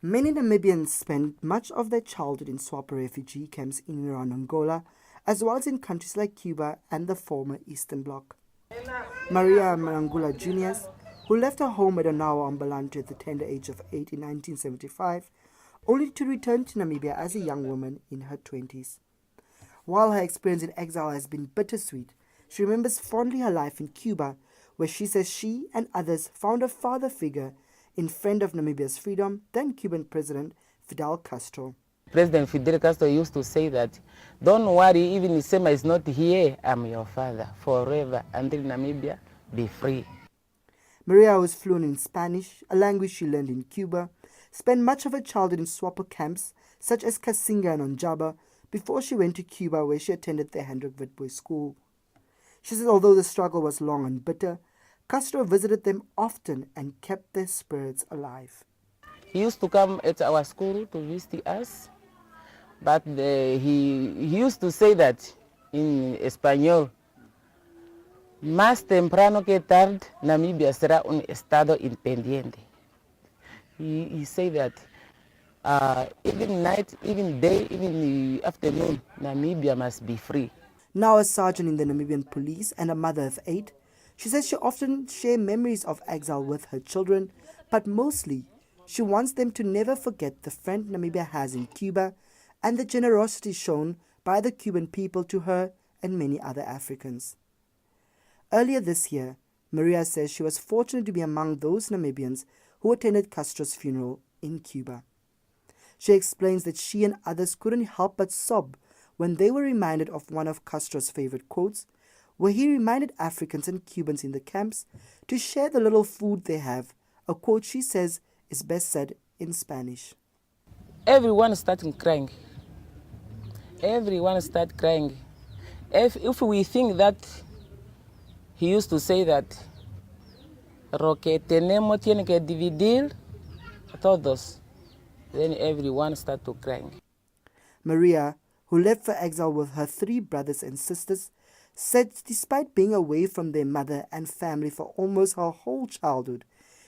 Many Namibians spent much of their childhood in swap refugee camps in and around Angola, as well as in countries like Cuba and the former Eastern Bloc. Maria Mangula Junius, who left her home at Onawa on Balante at the tender age of 8 in 1975, only to return to Namibia as a young woman in her 20s. While her experience in exile has been bittersweet, she remembers fondly her life in Cuba, where she says she and others found a father figure in friend of Namibia's freedom, then Cuban President Fidel Castro. President Fidel Castro used to say that, don't worry, even if Sema is not here, I'm your father forever until Namibia be free. Maria was fluent in Spanish, a language she learned in Cuba, spent much of her childhood in swapper camps such as Kasinga and Onjaba before she went to Cuba, where she attended the Hendrik Witbooi School. She says although the struggle was long and bitter, Castro visited them often and kept their spirits alive. He used to come at our school to visit us, but he used to say that in Espanol, más temprano que tarde, Namibia será un estado independiente. He said that even night, even day, even the afternoon, Namibia must be free. Now a sergeant in the Namibian police and a mother of 8, she says she often shares memories of exile with her children, but mostly she wants them to never forget the friend Namibia has in Cuba and the generosity shown by the Cuban people to her and many other Africans. Earlier this year, Maria says she was fortunate to be among those Namibians who attended Castro's funeral in Cuba. She explains that she and others couldn't help but sob when they were reminded of one of Castro's favorite quotes, where he reminded Africans and Cubans in the camps to share the little food they have, a quote she says is best said in Spanish. Everyone started crying. Everyone started crying. If we think that he used to say that, lo que tenemos tiene que dividir a todos, then everyone started crying. Maria, who left for exile with her 3 brothers and sisters, said despite being away from their mother and family for almost her whole childhood,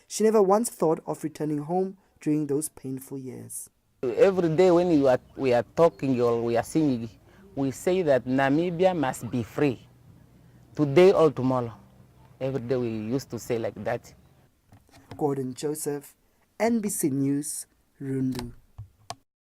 she never once thought of returning home during those painful years. Every day when we are talking or we are singing, we say that Namibia must be free, today or tomorrow. Every day we used to say like that. Gordon Joseph, NBC News, Rundu.